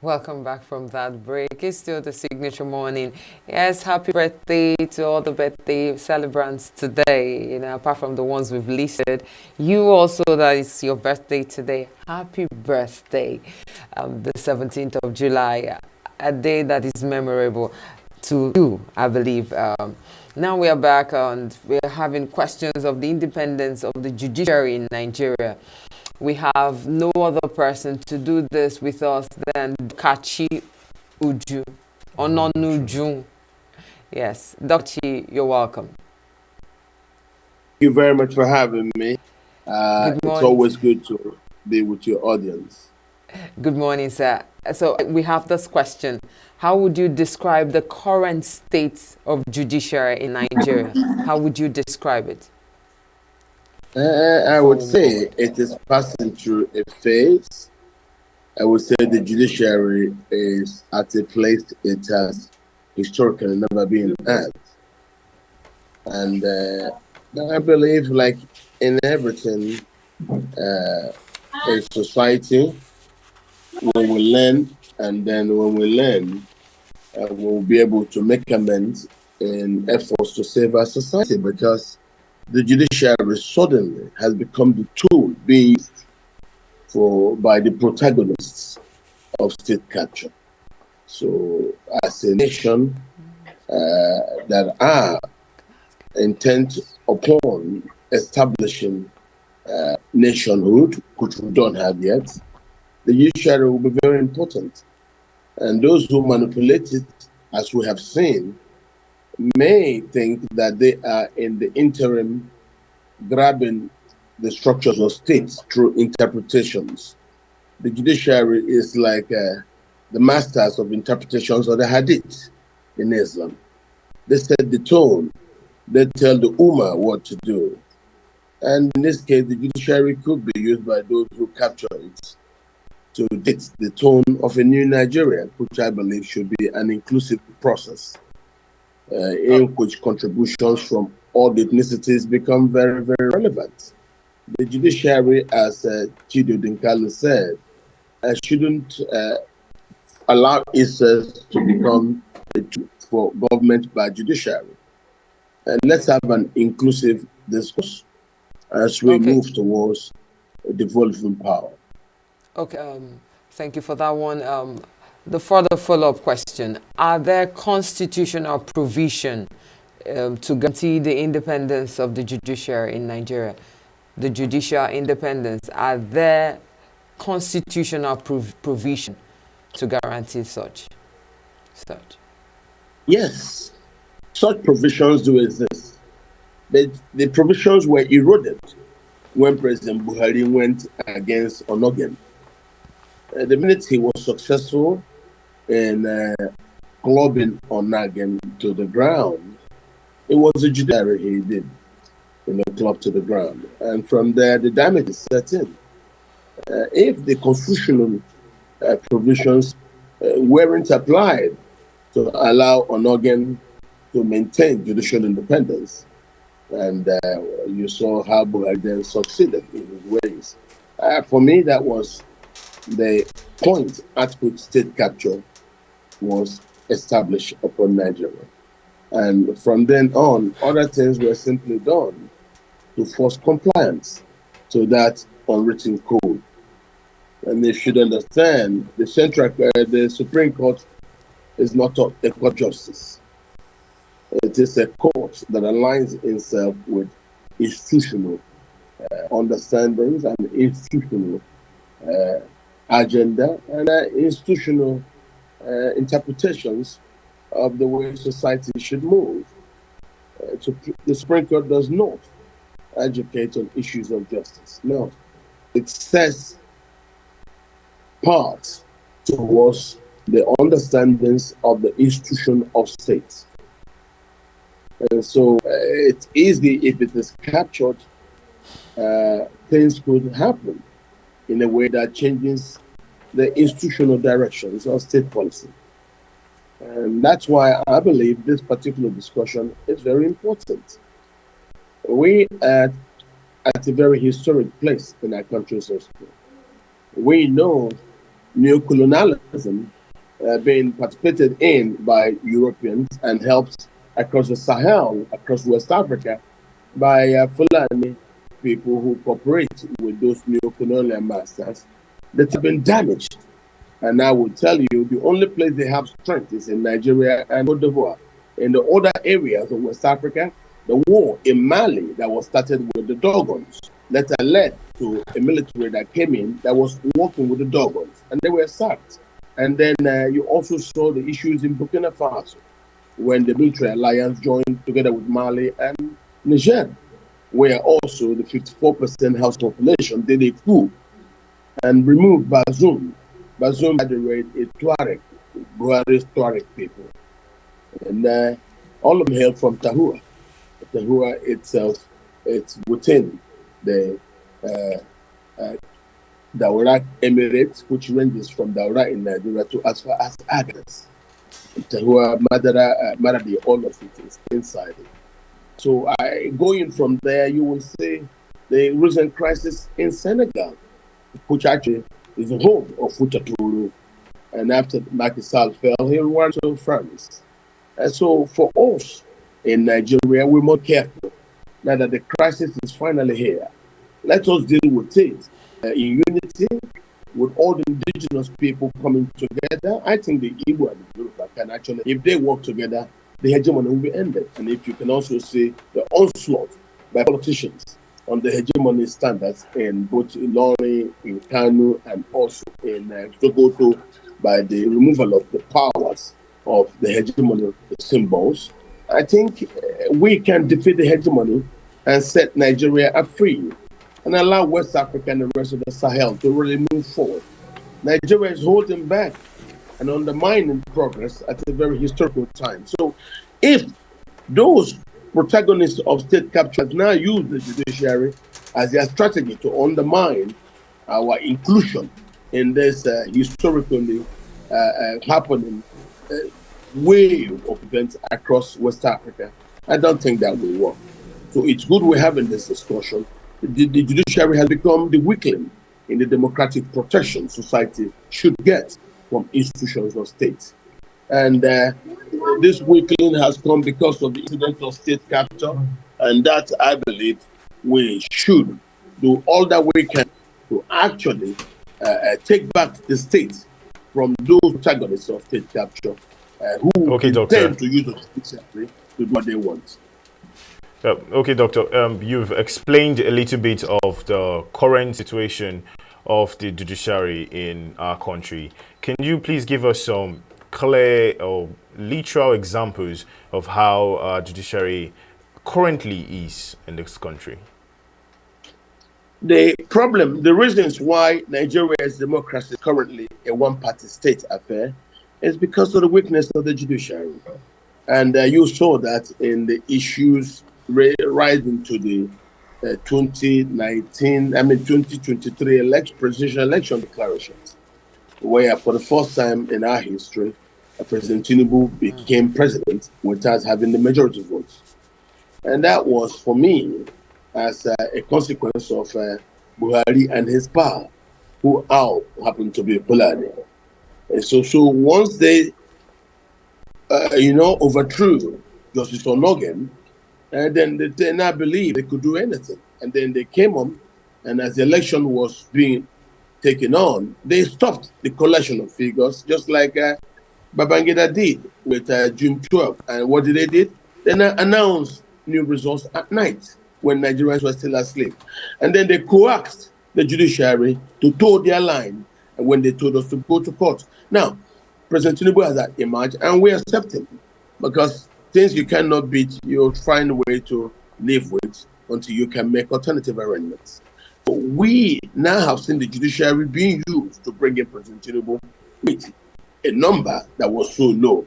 Welcome back from that break. It's still the signature morning. Yes, happy birthday to all the birthday celebrants today. Apart from the ones we've listed, you also that is your birthday today. Happy birthday, the 17th of July, a day that is memorable to you, I believe. Now we are back and we are having questions of the independence of the judiciary in Nigeria. We have no other person to do this with us than Kachi Uju, Ononuju. Yes, Dr. Chi, you're welcome. You very much for having me. Good It's morning. always good to be with your audience. Good morning, sir. So we have this question. How would you describe the current state of judiciary in Nigeria? How would you describe it I before would we move say forward? it is passing through a phase. I would say the judiciary is at a place it has historically never been at. And I believe, like in everything in society, when we learn, and then when we learn, we'll be able to make amends in efforts to save our society because the judiciary suddenly has become the tool being used by the protagonists of state capture. So, as a nation that are intent upon establishing nationhood, which we don't have yet, the judiciary will be very important. And those who manipulate it, as we have seen, may think that they are in the interim grabbing the structures of states through interpretations. The judiciary is like the masters of interpretations of the hadith in Islam. They set the tone, they tell the Ummah what to do. And in this case, the judiciary could be used by those who capture it to dictate the tone of a new Nigeria, which I believe should be an inclusive process Oh, in which contributions from all the ethnicities become very, very relevant. The judiciary, as Chido Dinkali said, shouldn't allow itself to become a tool for government by judiciary. And let's okay. have an inclusive discourse as we Okay. move towards devolving power. Okay. Thank you for that one. The further follow-up question: are there constitutional provision to guarantee the independence of the judiciary in Nigeria? The judicial independence. Are there constitutional provision to guarantee such? Yes, such provisions do exist. The provisions were eroded when President Buhari went against Onogen. The minute he was successful in clubbing Onagen to the ground, it was a judiciary he did in the club to the ground. And from there, the damages set in. If the constitutional provisions weren't applied to allow Onogen to maintain judicial independence, and you saw how Buhari then succeeded in his ways. For me, that was the point at which state capture was established upon Nigeria. And from then on, other things were simply done to force compliance to that unwritten code. And they should understand the Supreme Court is not a court of justice. It is a court that aligns itself with institutional understandings and institutional uh, agenda and institutional interpretations of the way society should move. The Supreme Court does not educate on issues of justice. No, it sets part towards the understandings of the institution of states. And so it's easy if it is captured, things could happen in a way that changes the institutional directions of state policy. And that's why I believe this particular discussion is very important. We are at a very historic place in our country's history. We know neocolonialism being participated in by Europeans and helped across the Sahel, across West Africa, by Fulani people who cooperate with those neocolonial masters that have been damaged. And I will tell you, the only place they have strength is in Nigeria and Cote d'Ivoire. In the other areas of West Africa, the war in Mali that was started with the Dogons later led to a military that came in that was working with the Dogons, and they were sacked. And then you also saw the issues in Burkina Faso when the military alliance joined together with Mali and Niger, where also the 54% house population did a coup and removed Bazoum. Bazoum had a Tuareg, Buhari's Tuareg people. And all of them hail from Tahua. Tahua itself, it's within the Daura Emirate, which ranges from Daura in Nigeria to as far as Agadez. Tahua, Maradi, all of it is inside it. So going from there, you will see the recent crisis in Senegal, which actually is the home of Futaturu. And after Macky Sall fell, he went to France. And so for us in Nigeria, we're more careful. Now that the crisis is finally here, let us deal with it in unity with all the indigenous people coming together. I think the Igbo and the Yoruba can actually, if they work together, the hegemony will be ended. And if you can also see the onslaught by politicians on the hegemony standards in both Ilorin, in Kanu, and also in Sokoto by the removal of the powers of the hegemony symbols, I think we can defeat the hegemony and set Nigeria free and allow West Africa and the rest of the Sahel to really move forward. Nigeria is holding back and undermining progress at a very historical time. So if those protagonists of state capture now use the judiciary as their strategy to undermine our inclusion in this historically happening wave of events across West Africa, I don't think that will work. So it's good we're having this discussion. The judiciary has become the weakling in the democratic protection society should get from institutions of state. And this weakling has come because of the incident of state capture, and that I believe we should do all that we can to actually take back the state from those protagonists of state capture who intend to use the judiciary to do what they want. Okay, Doctor, you've explained a little bit of the current situation of the judiciary in our country. Can you please give us some clear or literal examples of how our judiciary currently is in this country? The problem, the reasons why Nigeria's democracy is currently a one-party state affair is because of the weakness of the judiciary. And you saw that in the issues rising to the 2023 presidential election declarations, where for the first time in our history, President Tinubu became president without having the majority votes. And that was, for me, as a consequence of Buhari and his power, who all happened to be Fulani. And so once they, overthrew Justice Onogen, and then they now believe they could do anything. And then they came on, and as the election was being taken on, they stopped the collection of figures, just like Babangida did with June 12th. And what did they do? They now announced new results at night when Nigerians were still asleep. And then they coaxed the judiciary to toe their line and when they told us to go to court. Now, President Tinubu has that image, and we accept him because things you cannot beat, you'll find a way to live with until you can make alternative arrangements. So we now have seen the judiciary being used to bring in President Tinubu with a number that was so low.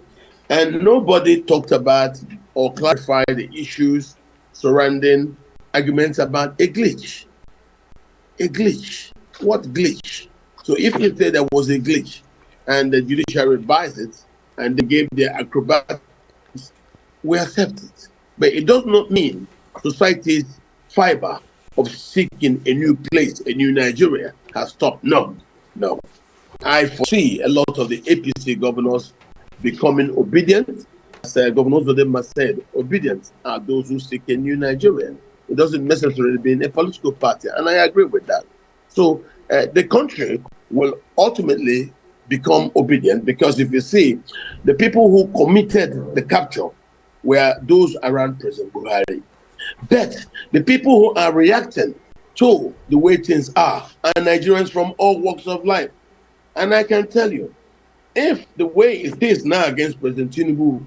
And nobody talked about or clarified the issues surrounding arguments about a glitch. A glitch. What glitch? So if you say there was a glitch and the judiciary buys it and they gave their acrobatics, we accept it. But it does not mean society's fiber of seeking a new place, a new Nigeria, has stopped. No, no. I foresee a lot of the APC governors becoming obedient. As Governor Zodema said, obedient are those who seek a new Nigeria. It doesn't necessarily mean a political party, and I agree with that. So the country will ultimately become obedient, because if you see, the people who committed the capture were those around President Buhari. But the people who are reacting to the way things are Nigerians from all walks of life. And I can tell you, if the way it is now against President Tinubu,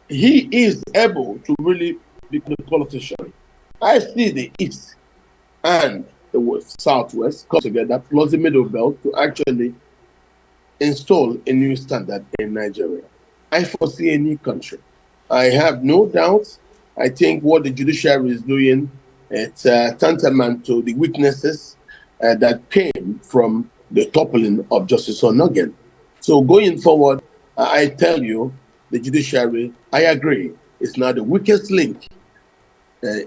he is able to really become a politician. I see the East and the West, Southwest come together, plus the Middle Belt, to actually install a new standard in Nigeria. I foresee a new country. I have no doubt. I think what the judiciary is doing, it's tantamount to the weaknesses that came from the toppling of Justice Onoghen. So going forward, I tell you, the judiciary, I agree, is now the weakest link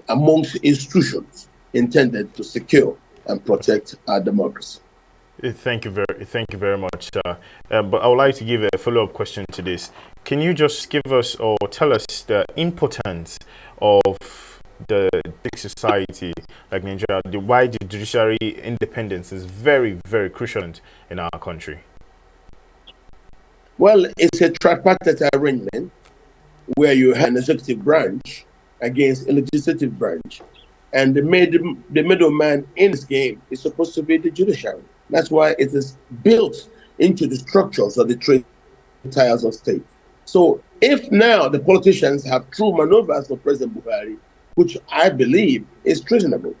amongst institutions intended to secure and protect our democracy. Thank you very much, sir. But I would like to give a follow-up question to this. Can you just give us or tell us the importance of the society like Nigeria, why the judiciary independence is very, very crucial in our country? Well, it's a tripartite arrangement where you have an executive branch against a legislative branch. And the middleman in this game is supposed to be the judiciary. That's why it is built into the structures of the three tiers of state. So if now the politicians have true maneuvers for President Buhari, which I believe is treasonable,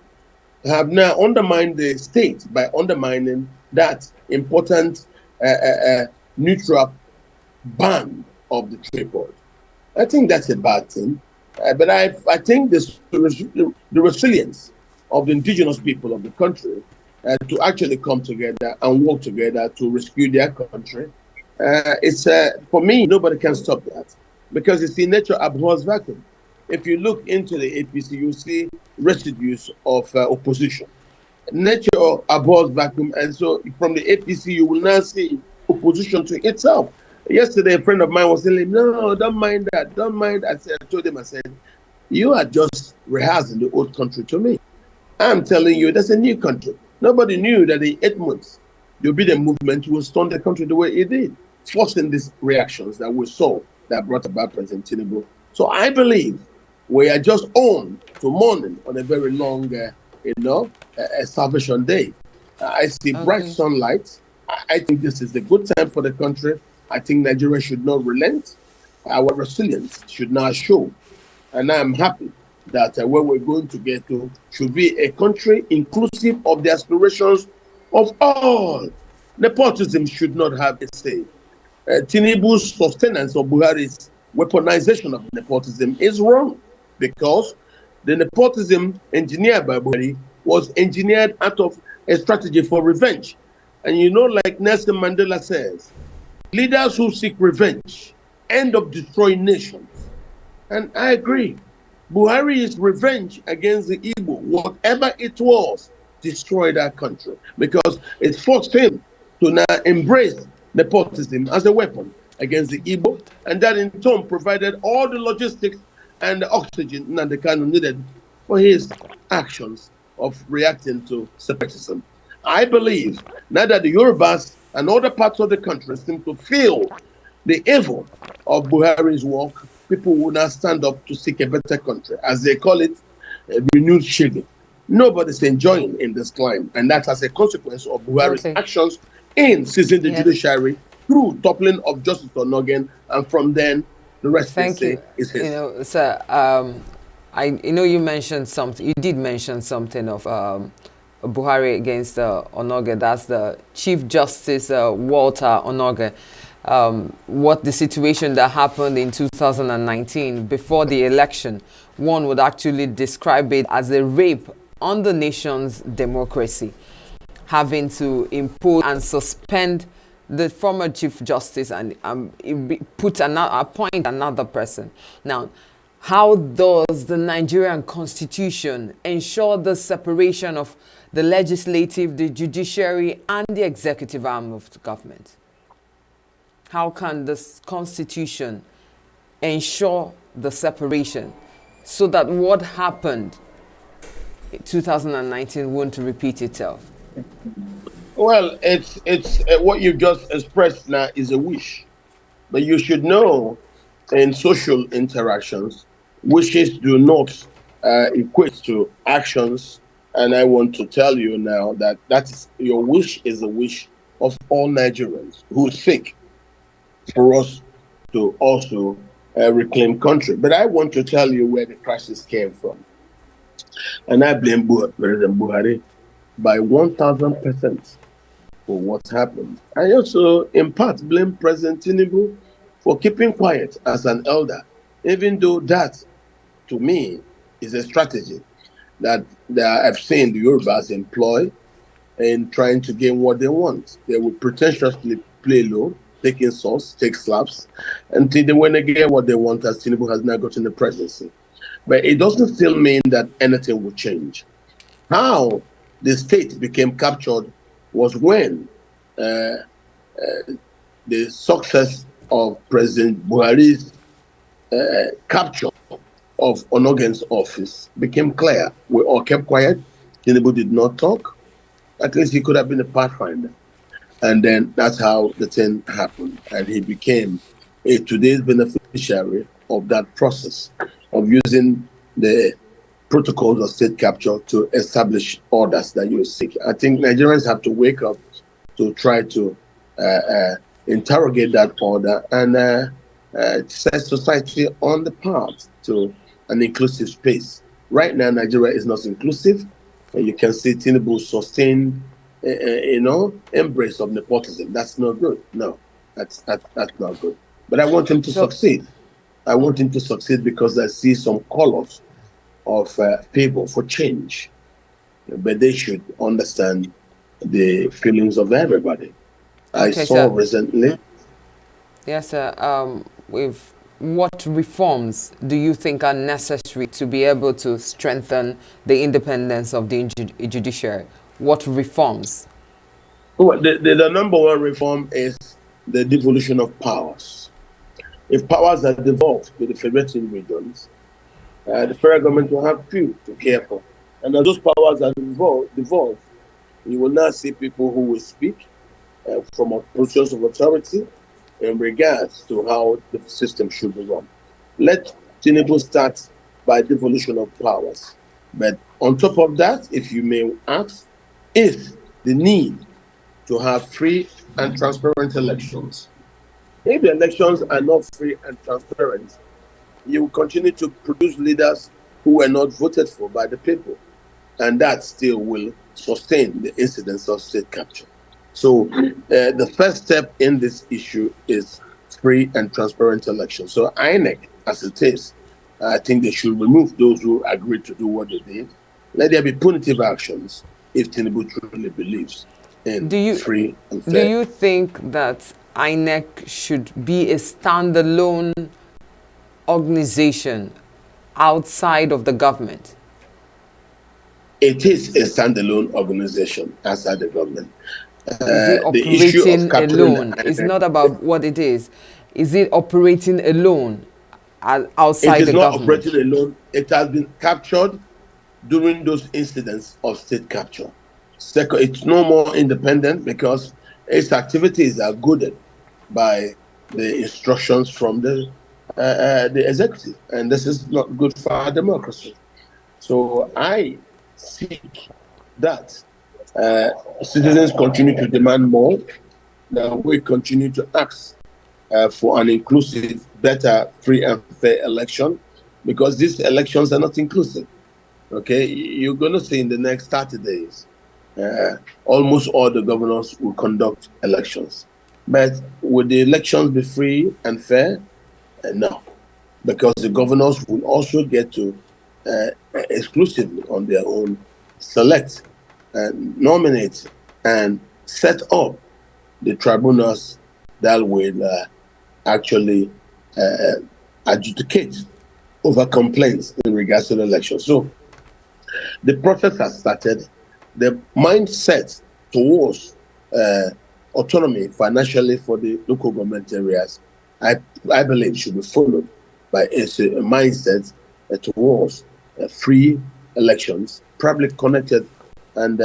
have now undermined the state by undermining that important neutral band of the trade board. I think that's a bad thing. But I think the resilience of the indigenous people of the country to actually come together and work together to rescue their country, it's for me, nobody can stop that, because it's the nature abhors vacuum. If you look into the APC, you see residues of opposition. Nature abhors vacuum, and so from the APC, you will now see opposition to itself. Yesterday, a friend of mine was saying, no, don't mind that, don't mind. I told him, I said, you are just rehearsing the old country to me. I'm telling you, that's a new country. Nobody knew that in 8 months, the obedient movement will stun the country the way it did, forcing these reactions that we saw that brought about President Tinubu. So I believe we are just on to morning on a very long, Salvation Day. I see bright sunlight. I think this is a good time for the country. I think Nigeria should not relent. Our resilience should now show. And I'm happy that where we're going to get to should be a country inclusive of the aspirations of all. Nepotism should not have a say. Tinubu's sustenance of Buhari's weaponization of nepotism is wrong, because the nepotism engineered by Buhari was engineered out of a strategy for revenge. And you know, like Nelson Mandela says, leaders who seek revenge end up destroying nations. And I agree. Buhari's revenge against the Igbo, whatever it was, destroyed our country, because it forced him to now embrace nepotism as a weapon against the Igbo, and that in turn provided all the logistics and the oxygen Nnamdi Kanu needed for his actions of reacting to separatism. I believe now that the Yorubas and other parts of the country seem to feel the evil of Buhari's work, people will now stand up to seek a better country, as they call it, a renewed shielding. Nobody's enjoying in this climb, and that's as a consequence of Buhari's actions in seizing the judiciary through toppling of Justice Onoghen, and from then the rest is his. You know, sir, I know you mentioned something. You did mention something of Buhari against Onoghen. That's the Chief Justice Walter Onoghen. What the situation that happened in 2019 before the election, one would actually describe it as a rape on the nation's democracy, having to impose and suspend the former Chief Justice and appoint another person. Now, how does the Nigerian Constitution ensure the separation of the legislative, the judiciary, and the executive arm of the government? How can this constitution ensure the separation so that what happened in 2019 won't repeat itself? Well, it's what you just expressed now is a wish, but you should know in social interactions, wishes do not equate to actions. And I want to tell you now that your wish is a wish of all Nigerians who seek for us to also reclaim country. But I want to tell you where the crisis came from. And I blame President Buhari by 1,000% for what happened. I also, in part, blame President Tinubu for keeping quiet as an elder, even though that, to me, is a strategy that I've seen the Yorubas employ in trying to gain what they want. They will pretentiously play low, take insults, take slaps, until when they get what they want, as Tinubu has now gotten the presidency. But it doesn't still mean that anything will change. How the state became captured was when the success of President Buhari's capture of Onogen's office became clear. We all kept quiet. Tinubu did not talk. At least he could have been a pathfinder. And then that's how the thing happened. And he became today's beneficiary of that process of using the protocols of state capture to establish orders that you seek. I think Nigerians have to wake up to try to interrogate that order and set society on the path to an inclusive space. Right now, Nigeria is not inclusive. You can see Tinubu sustained, embrace of nepotism. That's not good. No, that's not good. But I want him to succeed. I want him to succeed because I see some colors of favor for change. But they should understand the feelings of everybody. I saw recently. Yes, sir. What reforms do you think are necessary to be able to strengthen the independence of the judiciary? What reforms? Well, the number one reform is the devolution of powers. If powers are devolved to the federating regions, the federal government will have few to care for. And as those powers are devolved, you will now see people who will speak from positions of authority in regards to how the system should be run. Let Tinubu start by devolution of powers. But on top of that, if you may ask, is the need to have free and transparent elections. If the elections are not free and transparent, you will continue to produce leaders who were not voted for by the people. And that still will sustain the incidence of state capture. So the first step in this issue is free and transparent elections. So INEC, as it is, I think they should remove those who agreed to do what they did. Let there be punitive actions if Tinubu truly believes in free and fair. Do you think that INEC should be a standalone organization outside of the government? It is a standalone organization outside the government. Is it operating alone? It's not about what it is. Is it operating alone outside the government? It is not operating alone. It has been captured during those incidents of state capture. Second, it's no more independent because its activities are guided by the instructions from the executive, and this is not good for our democracy. So I seek that citizens continue to demand more, that we continue to ask for an inclusive, better, free and fair election, because these elections are not inclusive. Okay, you're going to see in the next 30 days, almost all the governors will conduct elections. But will the elections be free and fair? No, because the governors will also get to exclusively on their own select and nominate and set up the tribunals that will actually adjudicate over complaints in regards to the election. So the process has started. the mindset towards autonomy financially for the local government areas, I believe should be followed by a mindset towards free elections, probably connected and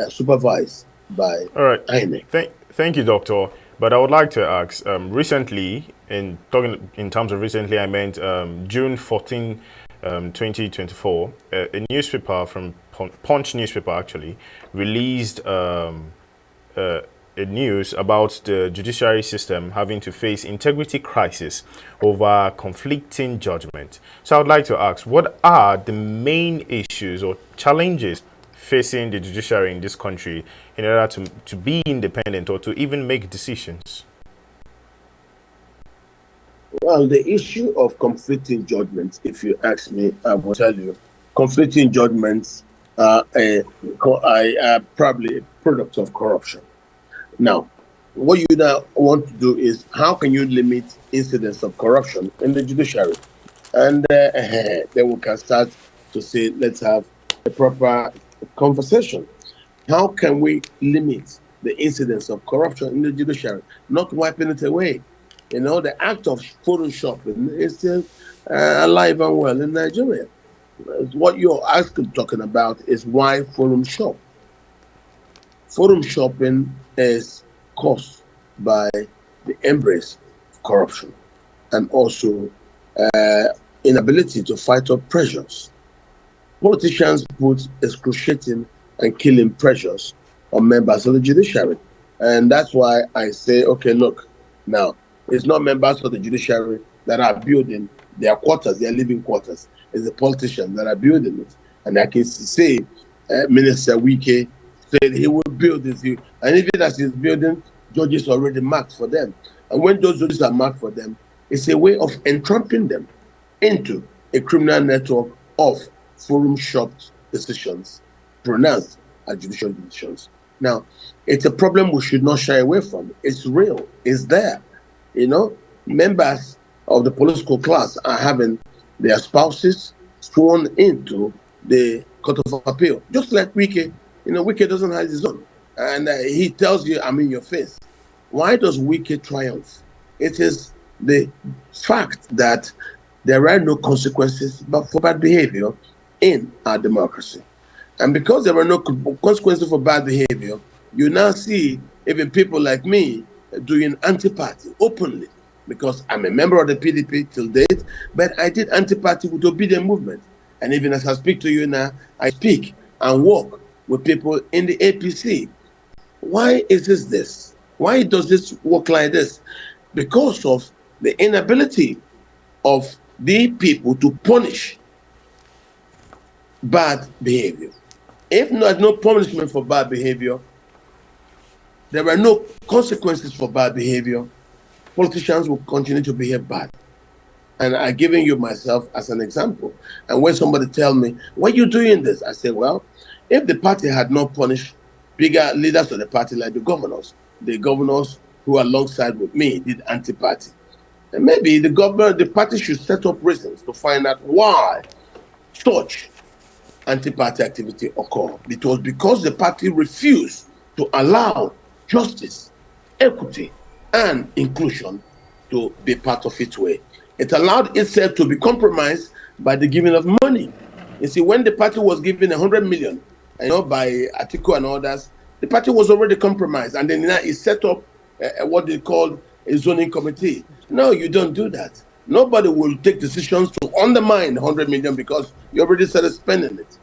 supervised by All right. INEC. Thank you, Doctor. But I would like to ask, recently, in terms of recently, I meant June 14, 2024, a newspaper from Punch newspaper actually released a news about the judiciary system having to face integrity crisis over conflicting judgment. So I would like to ask, what are the main issues or challenges facing the judiciary in this country in order to be independent or to even make decisions? Well, the issue of conflicting judgments, if you ask me, I will tell you, conflicting judgments are probably a product of corruption. Now, what you now want to do is how can you limit incidents of corruption in the judiciary? And then we can start to say, let's have a proper conversation. How can we limit the incidence of corruption in the judiciary, not wiping it away? You know, the act of photoshopping is still alive and well in Nigeria. What you're talking about is why forum shop. Forum shopping is caused by the embrace of corruption and also inability to fight up pressures. Politicians put excruciating and killing pressures on members of the judiciary. And that's why I say, okay, look, now, it's not members of the judiciary that are building their quarters, their living quarters. It's the politicians that are building it. And I can say Minister Wike said he will build this. And even as he's building, judges already marked for them. And when those judges are marked for them, it's a way of entrapping them into a criminal network of forum shopped decisions pronounced as judicial decisions. Now, it's a problem we should not shy away from. It's real. It's there. You know, members of the political class are having their spouses sworn into the Court of Appeal, just like Wike. You know, Wike doesn't have his own. And he tells you, I'm in your face. Why does Wike triumph? It is the fact that there are no consequences but for bad behavior in our democracy. And because there are no consequences for bad behavior, you now see even people like me doing anti-party openly, because I'm a member of the PDP till date, but I did anti-party with obedient movement. And even as I speak to you now, I speak and work with people in the APC. Why is this? Why does this work like this? Because of the inability of the people to punish bad behavior. If there's no punishment for bad behavior, there are no consequences for bad behavior, politicians will continue to behave bad. And I'm giving you myself as an example. And when somebody tell me, why are you doing this? I say, well, if the party had not punished bigger leaders of the party like the governors who alongside with me did anti-party, and maybe the party should set up reasons to find out why such anti-party activity occurred. It was because the party refused to allow justice, equity, and inclusion to be part of its way. It allowed itself to be compromised by the giving of money. You see, when the party was given 100 million, by Atiku and others, the party was already compromised, and then it set up what they called a zoning committee. No, you don't do that. Nobody will take decisions to undermine 100 million because you already started spending it.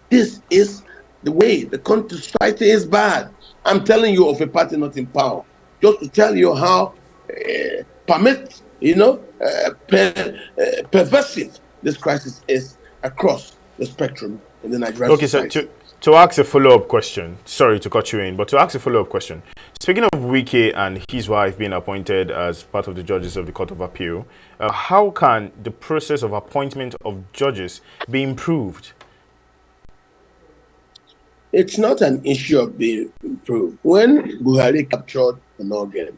This is the way the country society is bad. I'm telling you of a party not in power, just to tell you how pervasive this crisis is across the spectrum in the Nigerian society. So to ask a follow-up question, sorry to cut you in, but to ask a follow-up question, speaking of Wike and his wife being appointed as part of the judges of the Court of Appeal, how can the process of appointment of judges be improved? It's not an issue of being improved. When Buhari captured Unending,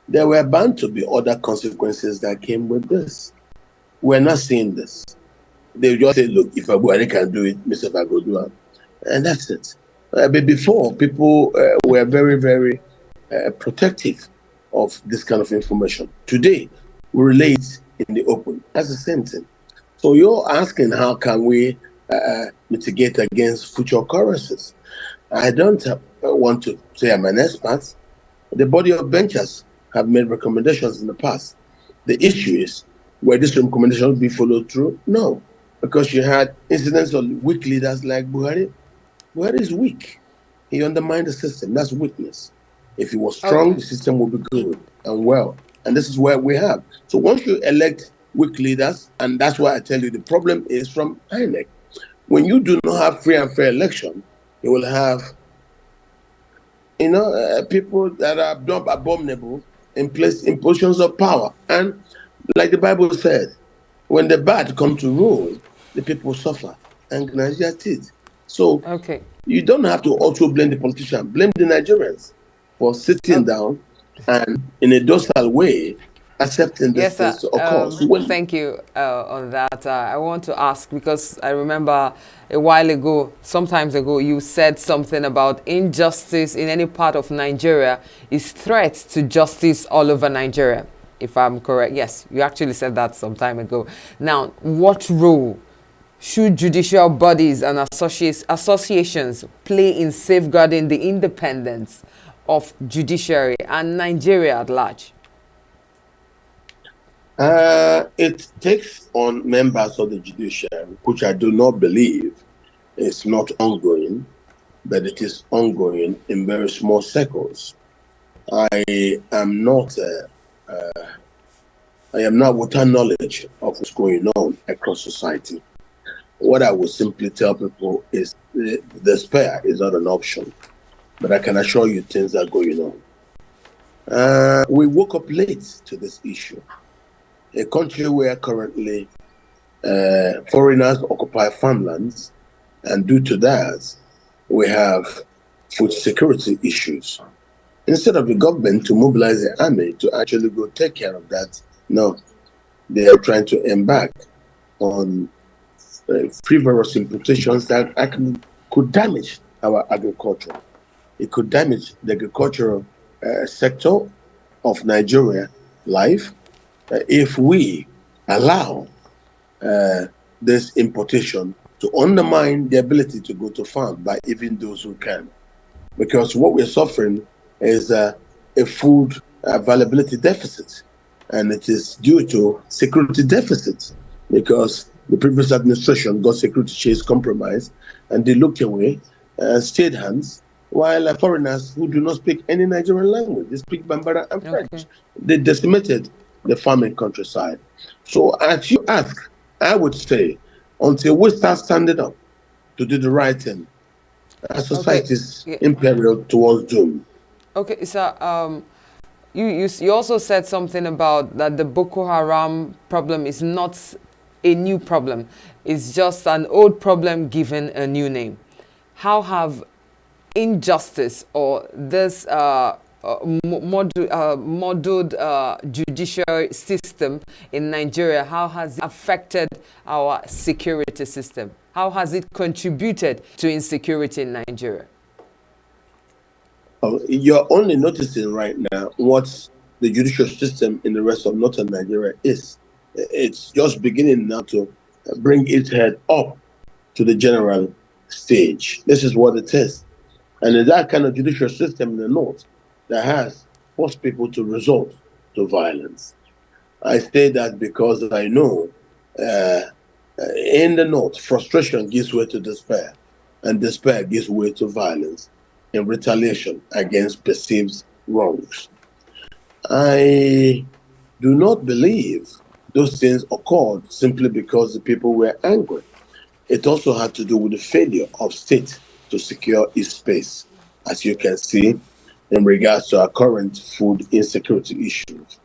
there were bound to be other consequences that came with this. We're not seeing this. They just say, look, if Buhari can do it, Mr. Fago do it. And that's it. But before, people were very, very protective of this kind of information. Today, we relate in the open. That's the same thing. So you're asking how can we mitigate against future occurrences? I don't want to say I'm an expert. The body of benchers have made recommendations in the past. The issue is, were these recommendations be followed through? No, because you had incidents of weak leaders like Buhari. Buhari is weak. He undermined the system. That's weakness. If he was strong, Okay. the system would be good and well. And this is where we have. So once you elect weak leaders, and that's why I tell you the problem is from INEC. When you do not have free and fair election, you will have people that are abominable in place in positions of power. And like the Bible said, when the bad come to rule, the people suffer. And Nigeria did. So Okay. you don't have to also blame the politician. Blame the Nigerians for sitting down and in a docile way accepting these Yes, sir. things to occur. So when Thank you on that. I want to ask because I remember a while ago, sometimes ago, you said something about injustice in any part of Nigeria is threat to justice all over Nigeria. If I'm correct, yes, you actually said that some time ago. Now, what role should judicial bodies and associations play in safeguarding the independence of judiciary and Nigeria at large? it takes on members of the judiciary, which I do not believe is not ongoing, but it is ongoing in very small circles. I am not without knowledge of what's going on across society. What I would simply tell people is despair is not an option, but I can assure you things are going on. We woke up late to this issue. A country where currently foreigners occupy farmlands, and due to that, we have food security issues. Instead of the government to mobilize the army to actually go take care of that, no, they are trying to embark on frivolous implications that could damage our agriculture. It could damage the agricultural sector of Nigeria life if we allow this importation to undermine the ability to go to farm by even those who can. Because what we're suffering is a food availability deficit, and it is due to security deficits because the previous administration got security chains compromised and they looked away and stayed hands, while foreigners who do not speak any Nigerian language, they speak Bambara and French. Okay. They decimated the farming countryside. So as you ask, I would say, until we start standing up to do the right thing, our society is imperial towards doom. Okay, so you also said something about that the Boko Haram problem is not a new problem. It's just an old problem given a new name. How have injustice or this muddled judiciary system in Nigeria, how has it affected our security system? How has it contributed to insecurity in Nigeria? You're only noticing right now what the judicial system in the rest of northern Nigeria is. It's just beginning now to bring its head up to the general stage. This is what it is. And it's that kind of judicial system in the north that has forced people to resort to violence. I say that because I know in the north, frustration gives way to despair, and despair gives way to violence in retaliation against perceived wrongs. I do not believe those things occurred simply because the people were angry. It also had to do with the failure of state to secure its space, as you can see in regards to our current food insecurity issues.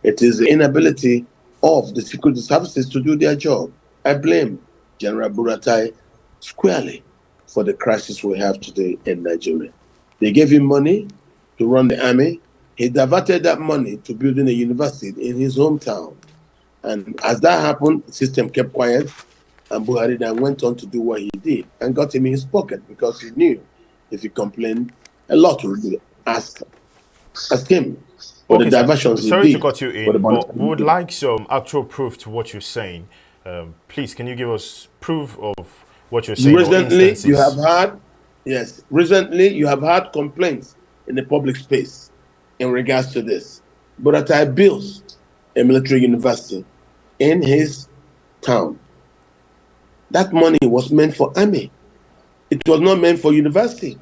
It is the inability of the security services to do their job. I blame General Buratai squarely for the crisis we have today in Nigeria. They gave him money to run the army. He diverted that money to building a university in his hometown. And as that happened, the system kept quiet, and Buhari then went on to do what he did and got him in his pocket because he knew if he complained, a lot would be asked him for Okay, the sir. diversions he Sorry to did. cut you For the in, but we would monitoring. like some actual proof to what you're saying. Please, can you give us proof of what you're saying or Recently, you have instances? had, yes, recently you have had complaints in the public space in regards to this. Buratai builds a military university in his town. That money was meant for army. It was not meant for university.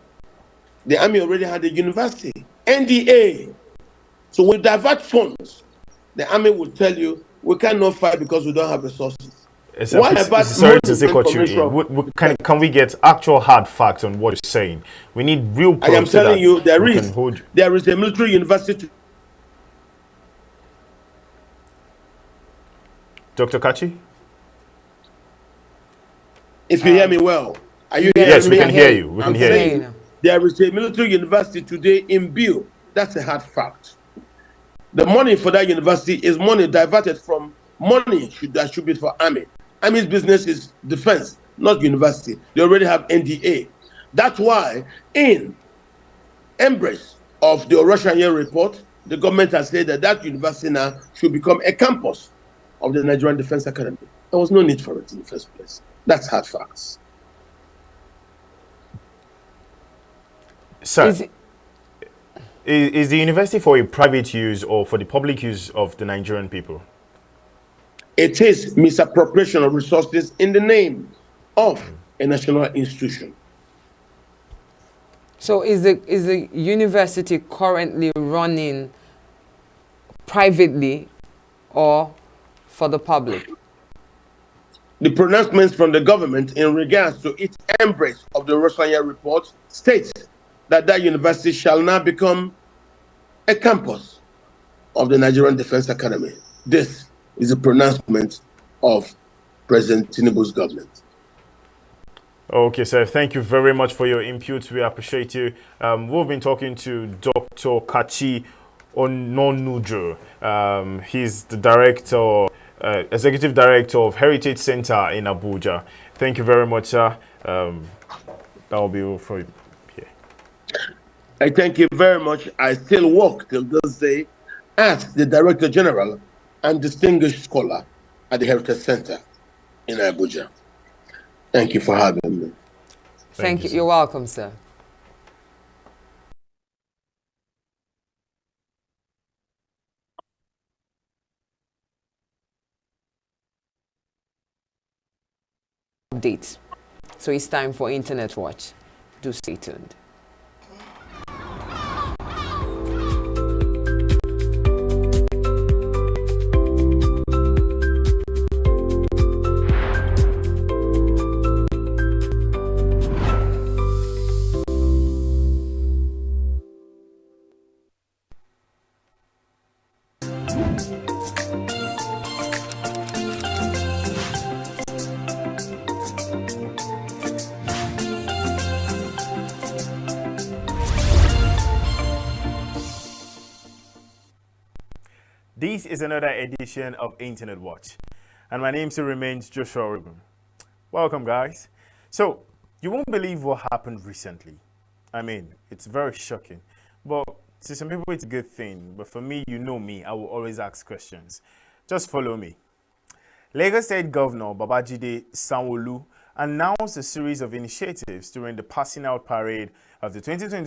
The army already had a university, NDA. So we divert funds. The army will tell you, we cannot fight because we don't have resources. Sir, Why please, about sorry money to say meant cut for you Ministry in. of Can we get actual hard facts on what you're saying? We need real I am proof so telling that you, we can hold. there is a military university. Dr. Kachi? If you hear me well, are you Yes, Yes, hearing we me? can hear you. We can I'm hear saying you. there is a military university today in Bill. That's a hard fact. The money for that university is money diverted from money that should be for army. Army's business is defense, not university. They already have NDA. That's why in embrace of the Russian year report, the government has said that that university now should become a campus of the Nigerian Defense Academy. There was no need for it in the first place. That's hard facts. Sir, Is it, is the university for a private use or for the public use of the Nigerian people? It is misappropriation of resources in the name of a national institution. so is the university currently running privately or for the public? The pronouncements from the government in regards to its embrace of the Russian year report states that that university shall now become a campus of the Nigerian Defense Academy. This is a pronouncement of President Tinubu's government. Okay, sir. Thank you very much for your input. We appreciate you. We've been talking to Dr. Kachi Ononujo. He's the director, executive director of Heritage Center in Abuja. Thank you very much, sir. That will be all for you. I thank you very much. I still work till this day as the Director General and Distinguished Scholar at the Heritage Center in Abuja. Thank you for having me. Thank you. sir. You're welcome, sir. Updates. So it's time for Internet Watch. Do stay tuned. This is another edition of Internet Watch, and my name still remains Joshua Oregon. Welcome, guys. So, you won't believe what happened recently. I mean, it's very shocking, but to some people it's a good thing, but for me, you know me, I will always ask questions. Just follow me. Lagos State Governor Babajide Sanwo-Olu announced a series of initiatives during the passing out parade of the 2020